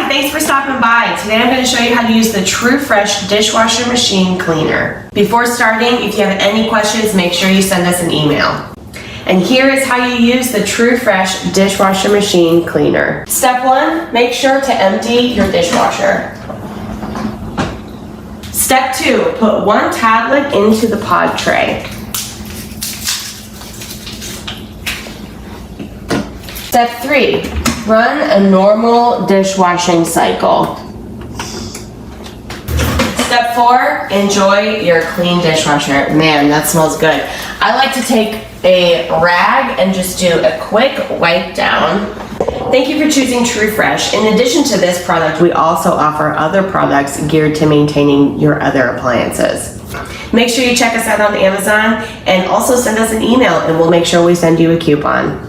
Hi, thanks for stopping by. Today I'm going to show you how to use the True Fresh Dishwasher Machine Cleaner. Before starting, if you have any questions, make sure you send us an email. And here is how you use the True Fresh Dishwasher Machine Cleaner. Step 1, make sure to empty your dishwasher. Step 2, put 1 tablet into the pod tray. Step 3, run a normal dishwashing cycle. Step 4, enjoy your clean dishwasher. Man, that smells good. I like to take a rag and just do a quick wipe down. Thank you for choosing True Fresh. In addition to this product, we also offer other products geared to maintaining your other appliances. Make sure you check us out on Amazon and also send us an email and we'll make sure we send you a coupon.